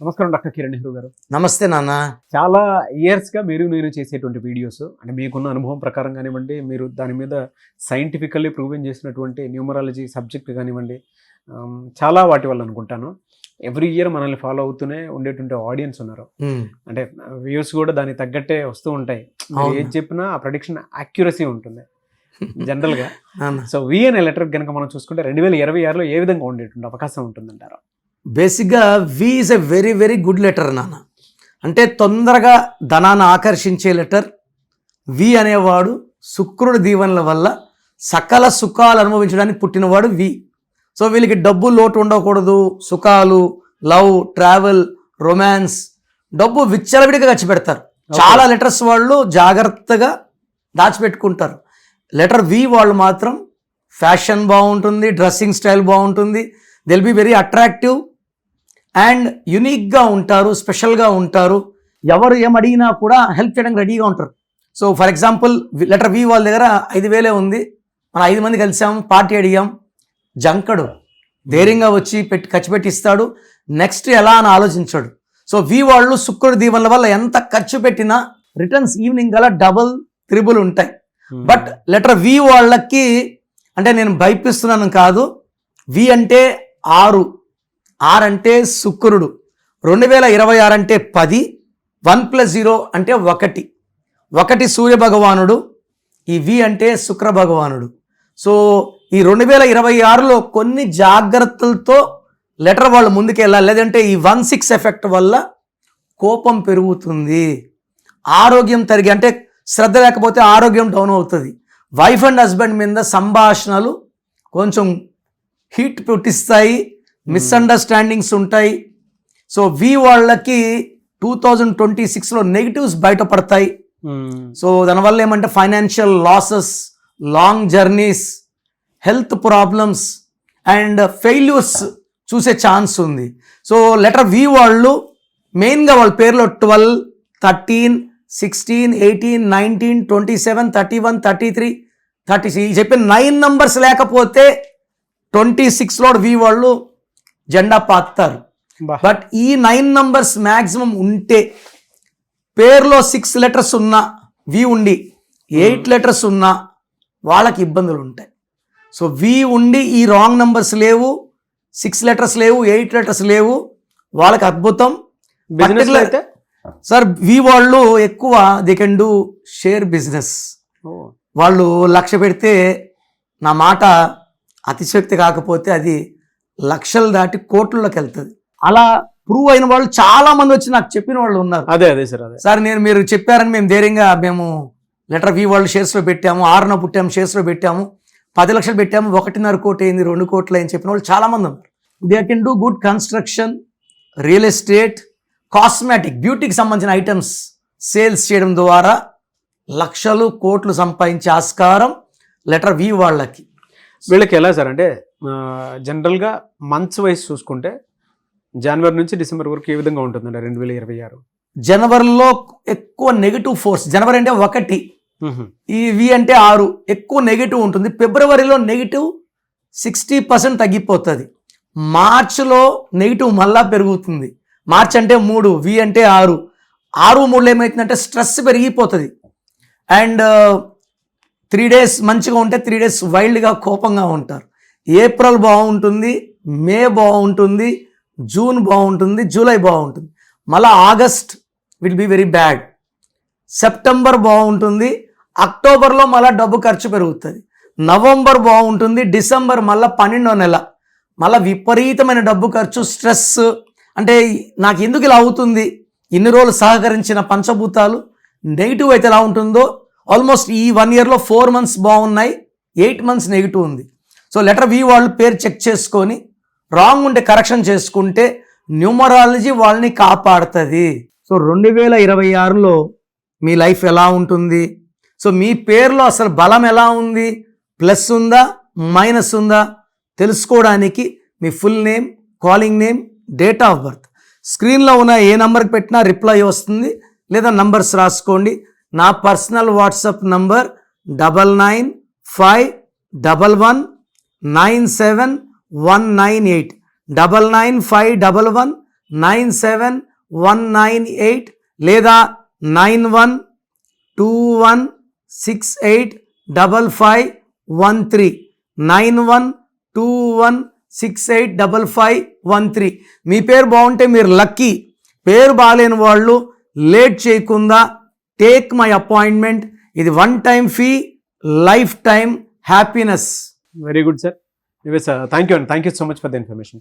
నమస్కారం డాక్టర్ కిరణ్ నెహ్రూ గారు. నమస్తే నాన్న. చాలా ఇయర్స్గా మీరు నేను చేసేటువంటి వీడియోస్ అంటే మీకున్న అనుభవం ప్రకారం కానివ్వండి, మీరు దాని మీద సైంటిఫికల్లీ ప్రూవెన్ చేసినటువంటి న్యూమరాలజీ సబ్జెక్ట్ కానివ్వండి, చాలా వాటి వల్ల అనుకుంటాను ఎవ్రీ ఇయర్ మనల్ని ఫాలో అవుతూనే ఉండేటువంటి ఆడియన్స్ ఉన్నారు. అంటే వ్యూస్ కూడా దానికి తగ్గట్టే వస్తూ ఉంటాయి. మీరు ఏది చెప్పినా ఆ ప్రొడిక్షన్ యాక్యురసీ ఉంటుంది జనరల్గా. సో వి అనే లెటర్ కనుక మనం చూసుకుంటే 2026లో ఏ విధంగా ఉండేటువంటి అవకాశం ఉంటుందంటారు? బేసిక్గా V is a very very good letter నాన్న. అంటే తొందరగా ధనాన్ని ఆకర్షించే లెటర్. వి అనేవాడు శుక్రుడి దీవెనల వల్ల సకల సుఖాలు అనుభవించడానికి పుట్టినవాడు వి. సో వీళ్ళకి డబ్బు లోటు ఉండకూడదు. సుఖాలు, లవ్, ట్రావెల్, రొమాన్స్, డబ్బు విచ్చలవిడిగా ఖర్చు పెడతారు. చాలా లెటర్స్ వాళ్ళు జాగ్రత్తగా దాచిపెట్టుకుంటారు. లెటర్ వి వాళ్ళు మాత్రం ఫ్యాషన్ బాగుంటుంది, డ్రెస్సింగ్ స్టైల్ బాగుంటుంది, they'll be very attractive and యునిక్గా ఉంటారు, స్పెషల్గా ఉంటారు. ఎవరు ఏమడిగినా కూడా హెల్ప్ చేయడానికి రెడీగా ఉంటారు. So for example letter V వాళ్ళ దగ్గర 5,000 ఉంది, మనం 5 మంది కలిసాం, పార్టీ అడిగాం, జంకడు, ధైర్యంగా వచ్చి ఖర్చు పెట్టి ఇస్తాడు. నెక్స్ట్ ఎలా అని ఆలోచించాడు. సో వి వాళ్ళు శుక్రుడి దీవెనల వల్ల ఎంత ఖర్చు పెట్టినా రిటర్న్స్ ఈవినింగ్ గల డబుల్, త్రిబుల్ ఉంటాయి. బట్ లెటర్ వి వాళ్ళకి అంటే నేను భయపిస్తున్నాను కాదు, వి అంటే 6 అంటే శుక్రుడు, 2026 అంటే 10, 1+0 అంటే 1 సూర్య భగవానుడు, ఈ వి అంటే శుక్ర భగవానుడు. సో ఈ 2026లో కొన్ని జాగ్రత్తలతో లెటర్ వాళ్ళు ముందుకెళ్ళాలి. లేదంటే ఈ 1/6 ఎఫెక్ట్ వల్ల కోపం పెరుగుతుంది, ఆరోగ్యం తరిగి అంటే శ్రద్ధ లేకపోతే ఆరోగ్యం డౌన్ అవుతుంది. వైఫ్ అండ్ హస్బెండ్ మీద సంభాషణలు కొంచెం హీట్ పుట్టిస్తాయి, మిస్అండర్స్టాండింగ్స్ ఉంటాయి. సో వి వాళ్ళకి 2026లో నెగిటివ్స్ బయటపడతాయి. సో దానివల్ల ఏమంటే financial losses, long journeys, health problems and failures చూసే ఛాన్స్ ఉంది. సో లెటర్ వి వాళ్ళు మెయిన్గా వాళ్ళ పేర్లో 12, 13, 16, 18, 19, 27, 31, 33, 36 చెప్పిన 9 నంబర్స్ లేకపోతే 26లో వి వాళ్ళు జెండా పాతారు. బట్ ఈ 9 నంబర్స్ మ్యాక్సిమం ఉంటే, పేరులో 6 లెటర్స్ ఉన్నా వి ఉండి 8 లెటర్స్ ఉన్నా వాళ్ళకి ఇబ్బందులు ఉంటాయి. సో వి ఉండి ఈ రాంగ్ నంబర్స్ లేవు, 6 లెటర్స్ లేవు, 8 లెటర్స్ లేవు, వాళ్ళకి అద్భుతం. అయితే సార్ వి వాళ్ళు ఎక్కువ they can do share business. వాళ్ళు 1,00,000 పెడితే, నా మాట అతిశక్తి కాకపోతే అది లక్షలు దాటి కోట్లలోకి వెళ్తుంది. అలా ప్రూవ్ అయిన వాళ్ళు చాలా మంది వచ్చి నాకు చెప్పిన వాళ్ళు ఉన్నారు. అదే సార్ మీరు చెప్పారని మేము ధైర్యంగా లెటర్ వి వాళ్ళు షేర్స్లో పెట్టాము, 6న పుట్టాము, షేర్స్లో పెట్టాము, 10 లక్షలు పెట్టాము, 1.5 కోటి అయింది, 2 కోట్లు అని చెప్పిన వాళ్ళు చాలా మంది ఉన్నారు. They can do good construction, real estate, cosmetic, బ్యూటీకి సంబంధించిన ఐటమ్స్ సేల్స్ చేయడం ద్వారా లక్షలు, కోట్లు సంపాదించే ఆస్కారం లెటర్ వి వాళ్ళకి. వీళ్ళకి ఎలా సార్ అంటే జనరల్గా మంత్స్ వైజ్ చూసుకుంటే జనవరి నుంచి డిసెంబర్ వరకు ఏ విధంగా ఉంటుందండి 2026? జనవరిలో ఎక్కువ నెగిటివ్ ఫోర్స్, జనవరి అంటే 1, ఈ వి అంటే 6 ఎక్కువ నెగిటివ్ ఉంటుంది. ఫిబ్రవరిలో నెగిటివ్ 60% తగ్గిపోతుంది. మార్చిలో నెగిటివ్ మళ్ళా పెరుగుతుంది. మార్చ్ అంటే 3, వి అంటే 6, 3 ఏమవుతుందంటే స్ట్రెస్ పెరిగిపోతుంది. అండ్ 3 days మంచిగా ఉంటే 3 days వైల్డ్గా కోపంగా ఉంటారు. ఏప్రిల్ బాగుంటుంది, మే బాగుంటుంది, జూన్ బాగుంటుంది, జూలై బాగుంటుంది. మళ్ళీ August will be very bad, September బాగుంటుంది, అక్టోబర్లో మళ్ళీ డబ్బు ఖర్చు పెరుగుతుంది, నవంబర్ బాగుంటుంది, డిసెంబర్ మళ్ళీ 12వ నెల మళ్ళీ విపరీతమైన డబ్బు ఖర్చు, స్ట్రెస్. అంటే నాకు ఎందుకు ఇలా అవుతుంది, ఇన్ని రోజులు సహకరించిన పంచభూతాలు నెగిటివ్ అయితే ఎలా ఉంటుందో ఆల్మోస్ట్ ఈ 1 yearలో 4 months బాగున్నాయి, 8 months నెగిటివ్ ఉంది. సో లెటర్ వి వాళ్ళు పేరు చెక్ చేసుకొని రాంగ్ ఉంటే కరెక్షన్ చేసుకుంటే న్యూమరాలజీ వాళ్ళని కాపాడుతుంది. సో 2026లో మీ లైఫ్ ఎలా ఉంటుంది, సో మీ పేరులో అసలు బలం ఎలా ఉంది, ప్లస్ ఉందా, మైనస్ ఉందా తెలుసుకోవడానికి మీ full name, calling name, date of birth స్క్రీన్లో ఉన్న ఏ నెంబర్కి పెట్టినా రిప్లై వస్తుంది, లేదా నంబర్స్ రాసుకోండి. నా పర్సనల్ వాట్సాప్ నంబర్ 9951197198 9951197198. 979198 లేదా 9121685513 9121685513. మీ పేరు బాగుంటే మీరు లక్కీ. పేరు బాగాలేని వాళ్ళు లేట్ చేయకుండా టేక్ మై అపాయింట్మెంట్. ఇది one time fee, lifetime happiness. Very good sir. Thank you అండి. Thank you so much for the information.